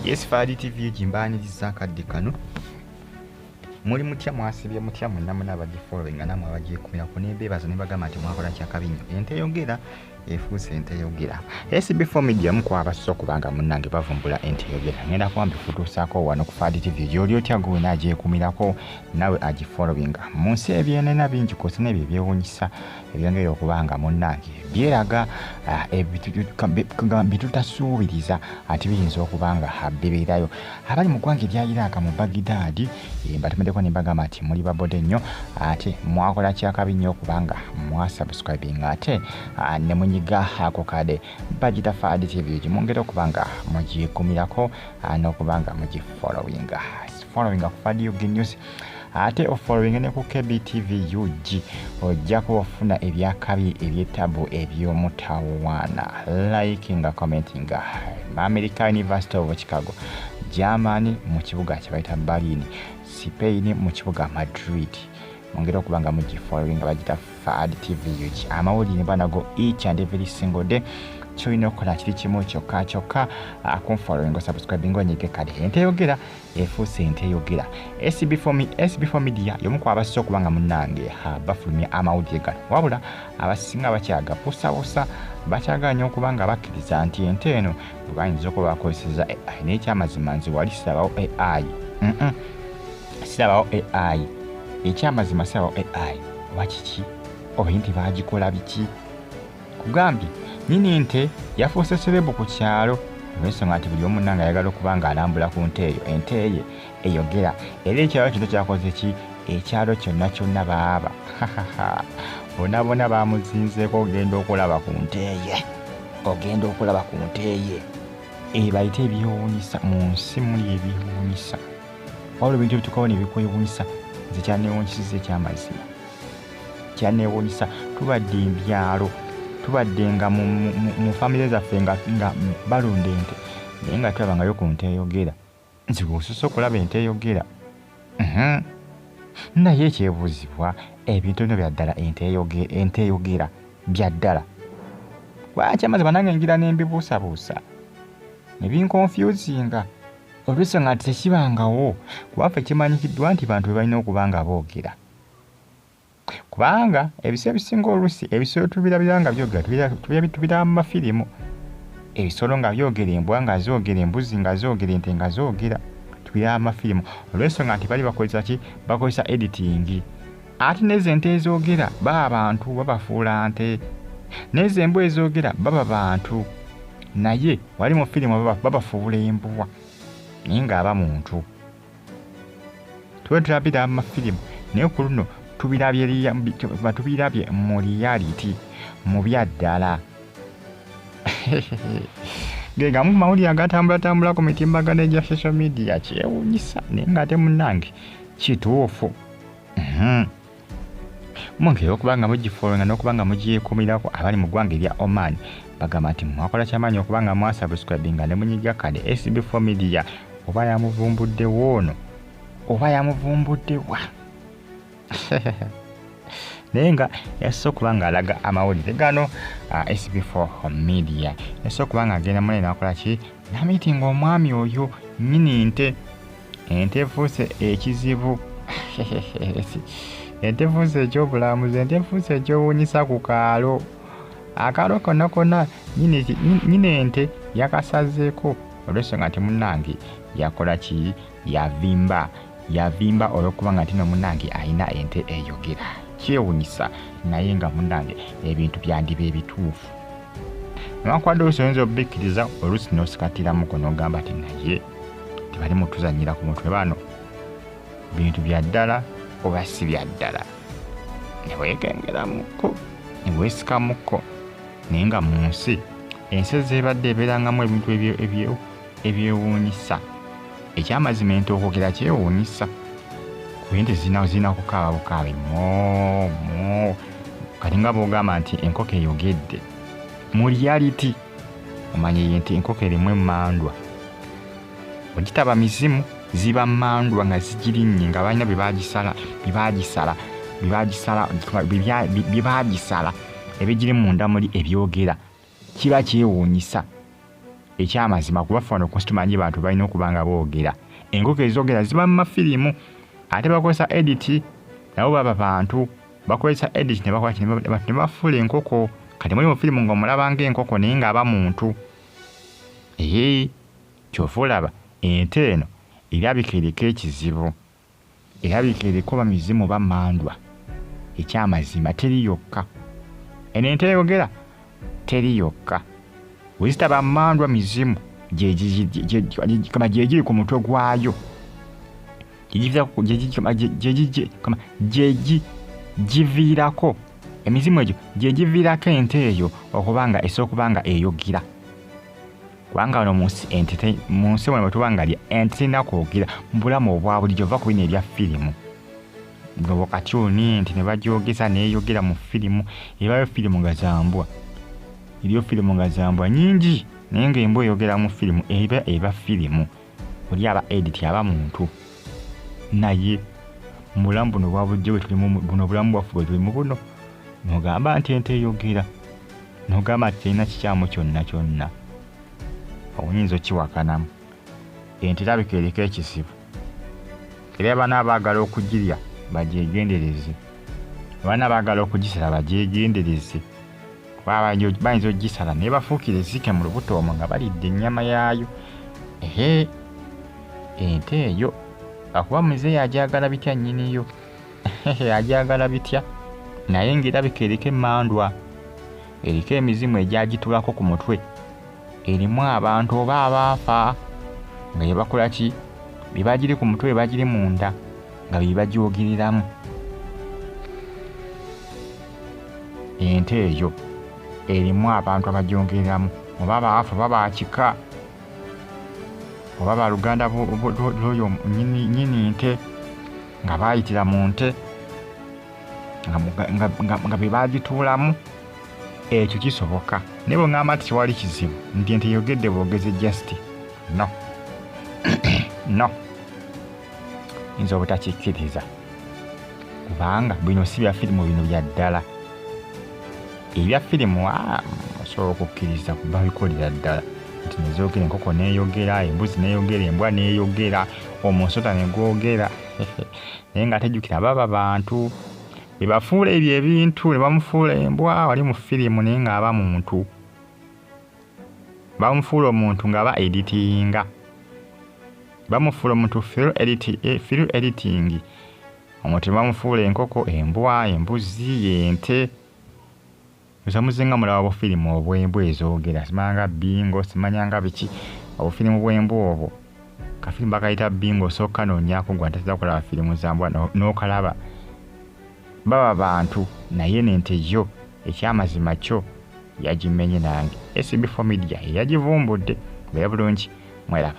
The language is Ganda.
Yes, Fadi TV jimbaniriza akadde kano. Muri mutya mwasibye mutya munamuna abagifollowing namwe abagikumira nembebaza nebagamba nti mwakola kyakabinyo. Ente yogera efuuse ente yogera. SB4 Media mukwaba so kubanga munnange bavumbula ente yogera. Ngenda kwambi kutuusaako wano ku Fadi TV gy'oli otya gwe nagyekumirako nawe agifollowinga. Munsi ebyenena bingi kwose n'ebyo ebyewuunyisa ebyongera okubanga munnange byeraga bitutasuubiriza ati biyinza okubanga bibeerayo. Abali mu ggwanga eryayiraaka mu Baghdad mbatumideko nembagamba ati muli babode nnyo ate mwakola kyakabi nnyo kubanga mwasubscribing ate ne munyiga ako kade bagita Fadi TV mwongera okubanga mugikumirako n'okubanga mugifollowinga ku Fadi UG News ate ofollowing ne ku KBTV UG ojja kuwafuna ebyakabi ebyetabu ebyomutawaana likinga commentinga America University of Chicago, Germany mu kibuga kye bayita Berlin, Spain mu kibuga Madrid. Mwongera okubanga mugifollowing bagita Fadi TV UG. Amawulire banago each and every single day. Choino kola kiri kimu kyokka akunfollowing subscribing onyeke kale ente yogera efuuse ente yogera. SB4 Media yomu kwa abasso kubanga munnange bafulumya amawulire gano wabula abasinga bakyaga pusabusa bakyaganya okubanga bakkiriza nti ente eno bayinza okuba bakozeseza AI n'ekyamazima nzi wali sirabawo AI sirabawo AI ekyamazima sirabawo AI wakiki oba nti bagikola biki kugambye nini ente yafuuse serebu ku kyalo olw'ensonga nti buli omu nanga ayagala okubanga alambula ku nte eyo ente ye eyogera era ekyalo kino kyakoze ki ekyalo kyonna baaba bonna bamuzinzeeko ogenda okulaba ku nte ye bayite ebyewuunyisa mu nsi muli ebyewuunyisa wabula ebintu ebitukawo nebikwewuunyisa nze kyanneewuunyisiza ekyamazima kyanneewuunyisa tubadde mbyalo tubadde nga mu famire zaffe nga balunda ente naye nga tulabangayo ku nte eyogera nzibu osusa okulaba ente eyogera naye ekyebuuzibwa ebintu bino byaddala ente eyogera byaddala lwaki amazima nange ngira nembibuusabuusa nebinkonfusinga olw'ensonga nti tekibangawo kubaffe kimanyikiddwa nti bantu bebalina okubanga boogera kubanga ebisolo ebisinga oluusi ebisolo tubirabira nga byogera tubiraba mu mafirimu ebisolo nga byogera embwa nga zoogera embuzi nga zoogera ente nga zoogera tubiraba mu mafirimu olw'ensonga nti bali bakozesa editing ate n'ezo ente ezoogera baba abantu babafuula nte n'ezo embwa ezoogera baba bantu naye wali mu firimu babafuula embwa naye ng'aba muntu tulabira mu mafirimu naye ku luno tubirabye mu reality mu byaddala gegamu mawulire agatambula ku mitimbagano egya social media kyewuunyisa naye ng'ate munnange kituufu mwongere okubanga mugifollowinga n'okubanga mugyekumirako abali mu ggwanga erya Oman bagamba nti mwakola kyamaanyi okubanga mwasubscribinga ne munyiga kade SB4 Media oba yamuvumbuddewo ono oba yamuvumbuddewa naye nga yasobola okubanga alaga amawulire gano SB4 Media yasobola okubanga agenda munene nakola ki namitinga omwami oyo nyini ente efuuse ekizibu ente efuuse ekyobulamuzi ente efuuse ekyowuunyisa ku kaalo akaalo konna nyini ente yakasazeeko olw'ensonga nti munnange yakola ki yavimba olw'okubanga nti no munnange alina ente eyogera kyewuunyisa naye nga munnange ebintu byandiba ebituufu newakwadde oluusi oyinza obikkiriza oluusi n'osikatiramuko n'ogamba ti naye tebali mutuzanyira ku mutwe bano bintu bya ddala oba si bya ddala neweekengeramuko neweesikamuko naye nga mu nsi ensi zebadde ebeerangamu ebintu ebyewuunyisa ekyamazima ente okwogera kyewuunyisa kuba ente zirina kukaaba bukaabi mo kati nga bw'ogamba nti enkoko eyogedde mu reality omanye ente enkoko erimu emmandwa ogitaba mizimu ziba mmandwa nga zigirinnye nga balina byebagisala ebigiri munda muli ebyogera kiba kyewuunyisa ekyamazima kuba fano ku tumanyi bantu balina okuba nga boogera. Enkoko ezoogera ziba mu mafirimu ate bakozesa edit nabo baba bantu bakozesa edit ne bakola ne bafuula enkoko kati muli mu firimu ng'omulaba ng'enkoko naye ng'aba muntu. Kyova olaba ente eno erabika eriko ekizibu, erabika eriko bamizimu bammandwa. Ekyamazima teri yokka eno ente eyogera teri yokka wezita bammandwa mizimu gyegiri ku mutwe gwayo gyegiviirako emizimu egyo gyegiviirako ente eyo okuba nga esobola okuba nga eyogera. Kubanga wano mu nsi wano bwetubanga lya ente terina kwogera mu bulamu obwa bulijjo ova ku bino ebya firimu. Buno bukatuni ente ne bagyogeza neeyogera mu firimu. Ebayo firimu nga zambwa, eriyo firimu nga zambwa nyingi naye ng'embwa eyogera mu firimu eba firimu. Oli aba edit aba muntu. Naye mu bulamu buno obwa bulijjo bwe tulimu buno obulamu bwaffe bwe tulimu buno n'ogamba nti ente eyogera n'ogamba nti terina kikyamu kyonna kyonna. Oyinza okiwakanamu. Ente erabika eriko ekizibu era abaana abaagala okugirya bagyegendereze, abaana abaagala okugisala bagyegendereze kuba bayinza ogisala naye bafuukire ezzike mu lubuto omwo nga balidde ennyama yaayo. Ente eyo akuba muzeeyi agyagala bitya nnyiniyo agyagala bitya naye ng'erabika eriko emmandwa, eriko emizimu egyagitulako ku mutwe, erimu abantu oba abaafa nga bye bakola ki bye bagiri ku mutwe bye bagiri munda nga bye bagyogereramu. Ente eyo erimu abantu abagyogereramu oba abaafa oba bakika oba baluganda lwoyo nnyini nte nga baayitira mu nte nga bye bagituulamu. Ekyo kisoboka naye bw'oŋŋamba nti tewali kizibu nti ente yogedde bwogezi just no nza obutakikkiriza kubanga bino si bya firimu, bino bya ddala. Ebya firimu osobola okukkiriza kuba bikolera ddala nti nezoogera enkoko neeyogera, embuzi neeyogera, embwa neeyogera, omusota ne gwogera naye nga tejjukira baba bantu be bafuula ebyo ebintu ne bamufuula embwa wali mu firimu naye ng'aba muntu. Bamufuula omuntu ng'aba editinga, bamufuula omuntu firu editing. Omuntu bamufuula enkoko, embwa, embuzi, ente. Musamuzenga mulaba obufirimu obw'embwa ezoogera simanga bingo simanyanga biki obufirimu bw'embwa obwo. Kafirimu bakayita bingo sooka noonyako gwa ntaziza kulaba firimu za mbwa n'okalaba. Baba bantu naye n'ente yo ekyamazima kyo yagimenye nange. SB4 Media yagivumbudde. Beera bulungi mweraba.